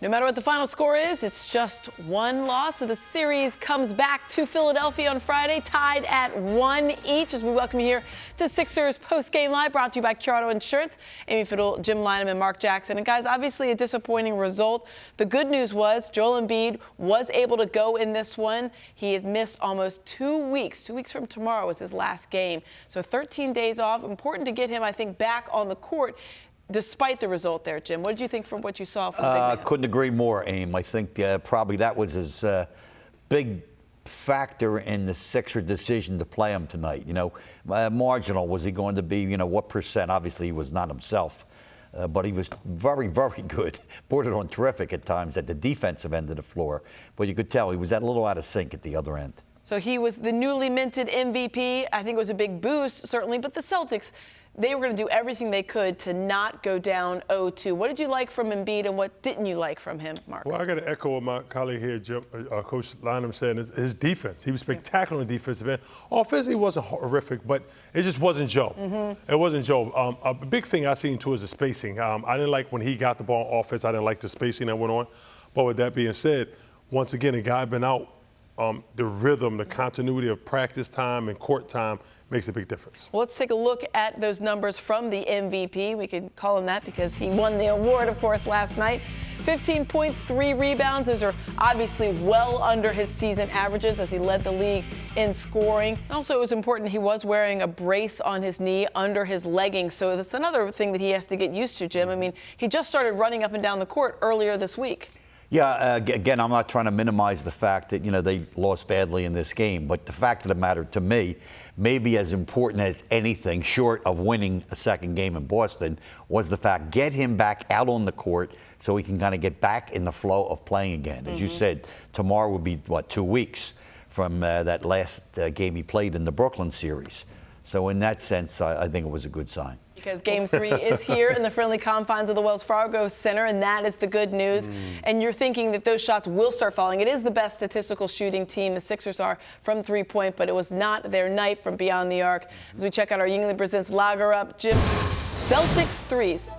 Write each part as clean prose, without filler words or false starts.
No matter what the final score is, it's just one loss. So the series comes back to Philadelphia on Friday, tied at 1 each. As we welcome you here to Sixers PostGame Live, brought to you by Curado Insurance. Amy Fadool, Lynam and Marc Jackson. And guys, obviously a disappointing result. The good news was Joel Embiid was able to go in this one. He has missed almost 2 weeks. 2 weeks from tomorrow was his last game. So 13 days off. Important to get him, I think, back on the court. Despite the result there, Jim, what did you think from what you saw from the big man? Couldn't agree more, Aim. I think probably that was his big factor in the Sixer decision to play him tonight. You know, marginal. Was he going to be, you know, what percent? Obviously, he was not himself. But he was very, very good. Bordered on terrific at times at the defensive end of the floor. But you could tell he was a little out of sync at the other end. So he was the newly minted MVP. I think it was a big boost, certainly. But the Celtics, they were going to do everything they could to not go down 0-2. What did you like from Embiid, and what didn't you like from him, Mark? Well, I got to echo what my colleague here, Coach Lynam, said. His defense. He was spectacular on the defensive end. Offensively, he wasn't horrific, but it just wasn't Joe. It wasn't Joe. A big thing I seen, too, is the spacing. I didn't like when he got the ball on offense. I didn't like the spacing that went on. But with that being said, once again, a guy been out. The rhythm, the continuity of practice time and court time makes a big difference. Well, let's take a look at those numbers from the MVP. We could call him that because he won the award, of course, last night. 15 points, 3 rebounds. Those are obviously well under his season averages as he led the league in scoring. Also, it was important he was wearing a brace on his knee under his leggings. So that's another thing that he has to get used to, Jim. I mean, he just started running up and down the court earlier this week. Yeah, again, I'm not trying to minimize the fact that, you know, they lost badly in this game. But the fact of the matter, to me, maybe as important as anything short of winning a second game in Boston, was the fact, get him back out on the court so he can kind of get back in the flow of playing again. As you said, tomorrow would be, 2 weeks from that last game he played in the Brooklyn series. So in that sense, I think it was a good sign. Because Game 3 is here in the friendly confines of the Wells Fargo Center, and that is the good news. And you're thinking that those shots will start falling. It is the best statistical shooting team, the Sixers are, from three-point, but it was not their night from beyond the arc. As we check out our Yingling Presents Lager Up, Jim, Celtics threes,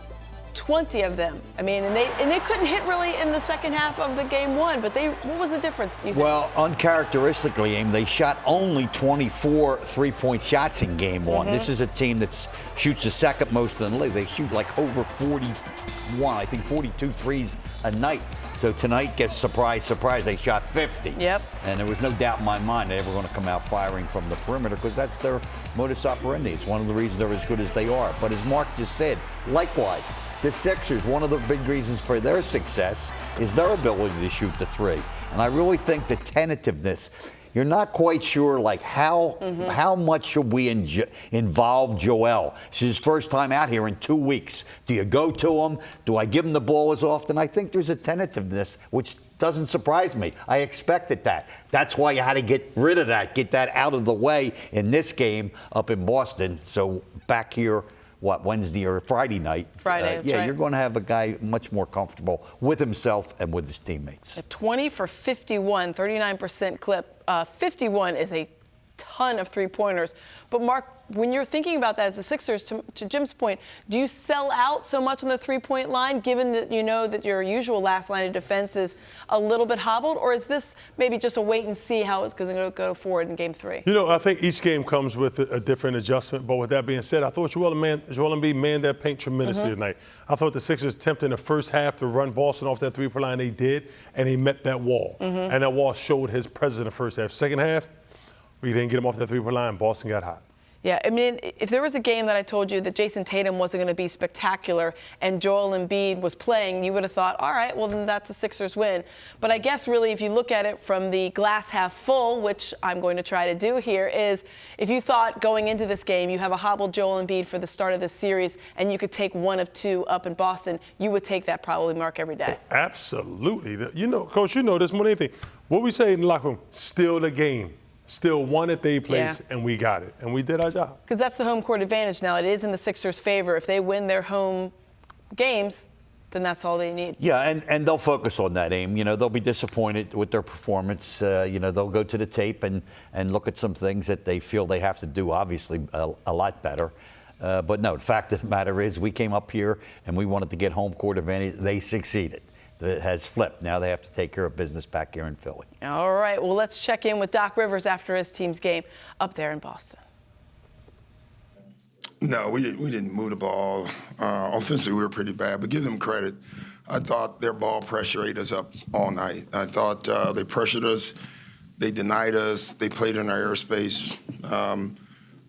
20 of them. I mean, and they couldn't hit really in the second half of the game one, but what was the difference, do you think? Well, uncharacteristically, Aim, they shot only 24 three-point shots in game one. This is a team that shoots the second most in the league. They shoot like over 41, I think 42 threes a night. So tonight, guess surprise, surprise, they shot 50. Yep. And there was no doubt in my mind they were going to come out firing from the perimeter because that's their modus operandi. It's one of the reasons they're as good as they are. But as Mark just said, likewise, the Sixers, one of the big reasons for their success is their ability to shoot the three. And I really think the tentativeness, you're not quite sure, like, how much should we involve Joel? It's his first time out here in 2 weeks. Do you go to him? Do I give him the ball as often? I think there's a tentativeness, which doesn't surprise me. I expected that. That's why you had to get rid of that, get that out of the way in this game up in Boston. So back here, Wednesday or Friday night? Friday, that's right. You're going to have a guy much more comfortable with himself and with his teammates. 20 for 51, 39% clip. 51 is a ton of three-pointers. But, Mark, when you're thinking about that as the Sixers, to Jim's point, do you sell out so much on the three-point line, given that you know that your usual last line of defense is a little bit hobbled? Or is this maybe just a wait and see how it's going to go forward in Game 3? You know, I think each game comes with a different adjustment. But with that being said, I thought Joel Embiid manned that paint tremendously tonight. I thought the Sixers attempted in the first half to run Boston off that three-point line. They did, and he met that wall. And that wall showed his presence in the first half. Second half, we didn't get him off that three-point line. Boston got hot. Yeah, I mean, if there was a game that I told you that Jason Tatum wasn't going to be spectacular and Joel Embiid was playing, you would have thought, all right, well, then that's a Sixers win. But I guess really if you look at it from the glass half full, which I'm going to try to do here, is if you thought going into this game you have a hobbled Joel Embiid for the start of this series and you could take one of two up in Boston, you would take that probably, Mark, every day. Absolutely. You know, Coach, you know this more than anything. What we say in the locker room, still the game. Still won at their place, and we got it. And we did our job. Because that's the home court advantage now. It is in the Sixers' favor. If they win their home games, then that's all they need. Yeah, and they'll focus on that, Aim. You know, they'll be disappointed with their performance. You know, they'll go to the tape and look at some things that they feel they have to do, obviously, a lot better. But no, the fact of the matter is we came up here and we wanted to get home court advantage. They succeeded. that has flipped. Now they have to take care of business back here in Philly. All right, well, let's check in with Doc Rivers after his team's game up there in Boston. No, we didn't move the ball. Offensively, we were pretty bad, but give them credit. I thought their ball pressure ate us up all night. I thought they pressured us, they denied us, they played in our airspace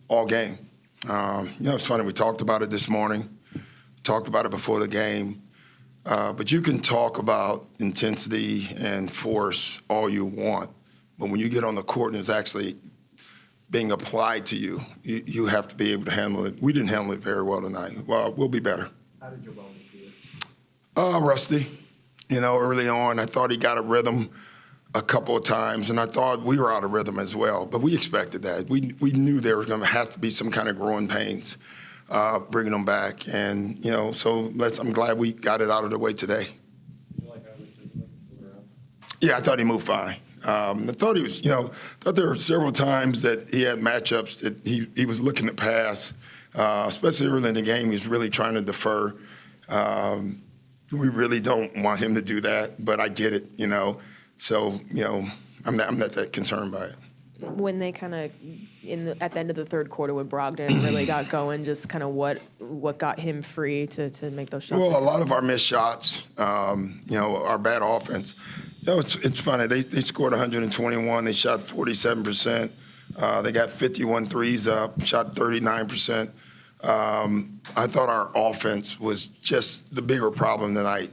all game. It's funny, we talked about it this morning, talked about it before the game, but you can talk about intensity and force all you want, but when you get on the court and it's actually being applied to you, you have to be able to handle it. We didn't handle it very well tonight. Well, we'll be better. How did your ball feel? Rusty. Early on, I thought he got a rhythm a couple of times, and I thought we were out of rhythm as well. But we expected that. We knew there was going to have to be some kind of growing pains, bringing them back. And, so I'm glad we got it out of the way today. Did you like how we were up? Yeah, I thought he moved fine. I thought he was, thought there were several times that he had matchups that he was looking to pass, especially early in the game. He was really trying to defer. We really don't want him to do that, but I get it, So, I'm not that concerned by it. When they kind of, at the end of the third quarter, when Brogdon really got going, just kind of what got him free to make those shots? Well, a lot of our missed shots, our bad offense. It's funny. They scored 121. They shot 47%. They got 51 threes up, shot 39%. I thought our offense was just the bigger problem tonight.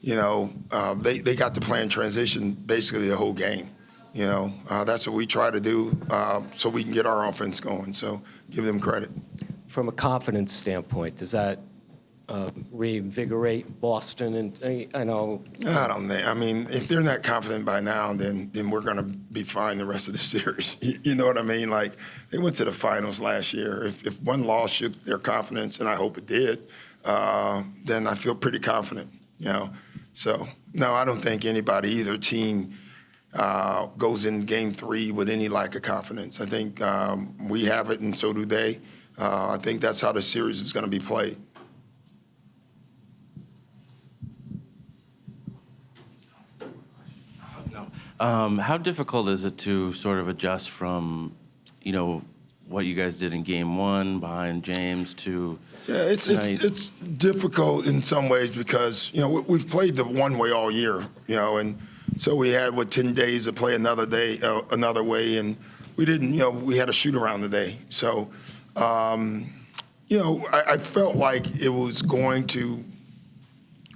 They got to play in transition basically the whole game. That's what we try to do so we can get our offense going. So give them credit. From a confidence standpoint, does that reinvigorate Boston? And I know. I don't think. I mean, if they're not confident by now, then we're going to be fine the rest of the series. You know what I mean? Like, they went to the finals last year. If one loss shook their confidence, and I hope it did, then I feel pretty confident. So no, I don't think anybody, either team, goes in Game 3 with any lack of confidence. I think we have it, and so do they. I think that's how the series is going to be played. How difficult is it to sort of adjust from, what you guys did in Game 1 behind James to? Yeah, it's difficult in some ways because we've played the one way all year, and so we had 10 days to play another way, and we didn't. We had a shoot around today, so I felt like it was going to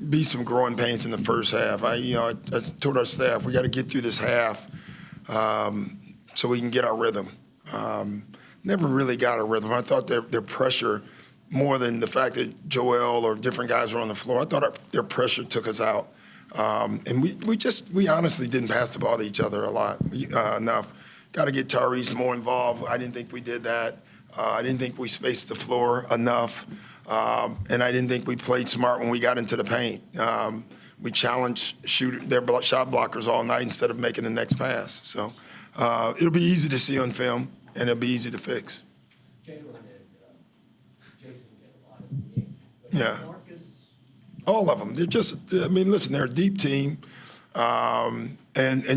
be some growing pains in the first half. I told our staff we got to get through this half so we can get our rhythm. Never really got a rhythm. I thought their pressure, more than the fact that Joel or different guys were on the floor, I thought their pressure took us out. And we honestly didn't pass the ball to each other a lot enough. Got to get Tyrese more involved. I didn't think we did that. I didn't think we spaced the floor enough. And I didn't think we played smart when we got into the paint. We challenged their shot blockers all night instead of making the next pass. So it'll be easy to see on film, and it'll be easy to fix. Jalen and Jason get a lot of the game. Yeah. Marcus? All of them. They're just, listen, they're a deep team. And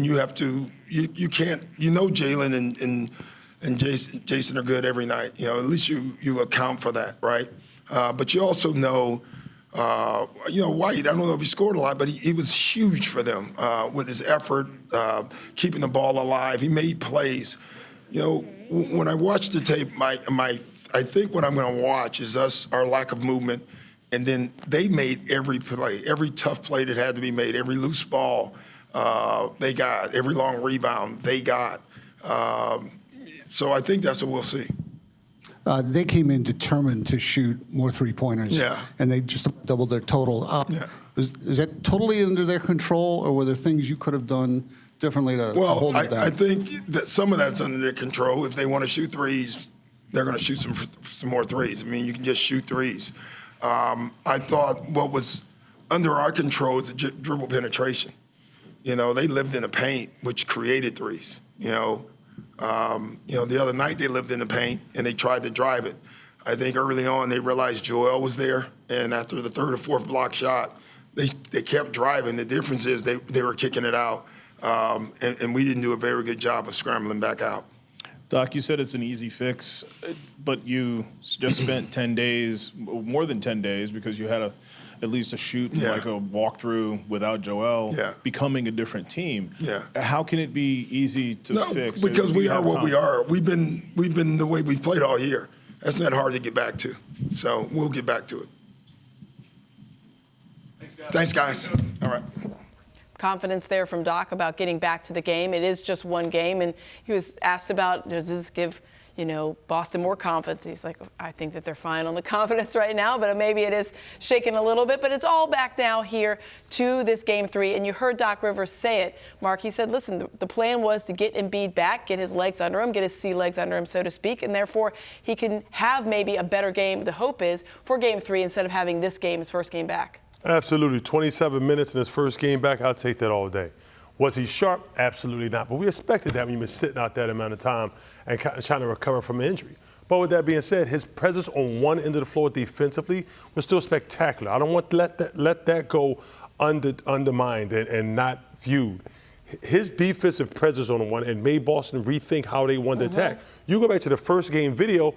you have to, you can't, Jalen and Jason are good every night. At least you account for that, right? But you also know, White, I don't know if he scored a lot, but he was huge for them with his effort, keeping the ball alive. He made plays. When I watch the tape, I think what I'm going to watch is our lack of movement, and then they made every play, every tough play that had to be made, every loose ball they got, every long rebound they got. So I think that's what we'll see. They came in determined to shoot more three-pointers. Yeah. And they just doubled their total. Yeah. Is that totally under their control, or were there things you could have done differently to hold it down? I think that some of that's under their control. If they want to shoot threes, they're going to shoot some more threes. I mean, you can just shoot threes. I thought what was under our control is the dribble penetration. They lived in the paint, which created threes. The other night they lived in the paint and they tried to drive it. I think early on they realized Joel was there, and after the third or fourth block shot, they kept driving. The difference is they were kicking it out, and we didn't do a very good job of scrambling back out. Doc, you said it's an easy fix, but you just spent 10 days, more than 10 days, because you had at least a shoot, like a walkthrough without Joel, becoming a different team. Yeah. How can it be easy to fix? Because we are what we are. We've been the way we've played all year. That's not hard to get back to. So we'll get back to it. Thanks, guys. All right. Confidence there from Doc about getting back to the game. It is just one game, and he was asked about, does this give, Boston more confidence? He's like, I think that they're fine on the confidence right now, but maybe it is shaking a little bit. But it's all back now here to this Game 3, and you heard Doc Rivers say it, Mark. He said, listen, the plan was to get Embiid back, get his legs under him, get his sea legs under him, so to speak, and therefore he can have maybe a better game, the hope is, for Game 3 instead of having this game, his first game back. Absolutely. 27 minutes in his first game back, I'll take that all day. Was he sharp? Absolutely not. But we expected that when you've been sitting out that amount of time and trying to recover from an injury. But with that being said, his presence on one end of the floor defensively was still spectacular. I don't want to let that go undermined and not viewed. His defensive presence on one end made Boston rethink how they wanted to attack. You go back to the first game video,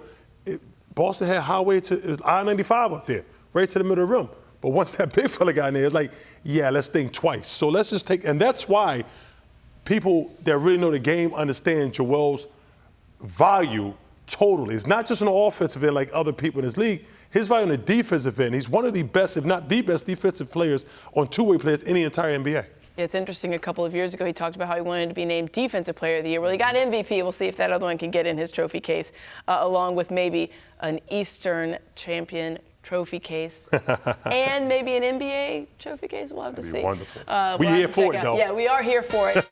Boston had highway to I-95 up there, right to the middle of the rim. But once that big fella got in there, it's like, yeah, let's think twice. So let's just take, and that's why people that really know the game understand Joel's value totally. It's not just an offensive end like other people in this league. His value on the defensive end, he's one of the best, if not the best defensive players on two-way players in the entire NBA. It's interesting, a couple of years ago, he talked about how he wanted to be named Defensive Player of the Year. Well, he got MVP. We'll see if that other one can get in his trophy case, along with maybe an Eastern champion trophy case and maybe an NBA trophy case. We'll have to see. Wonderful. We're here for it, though. Yeah, we are here for it.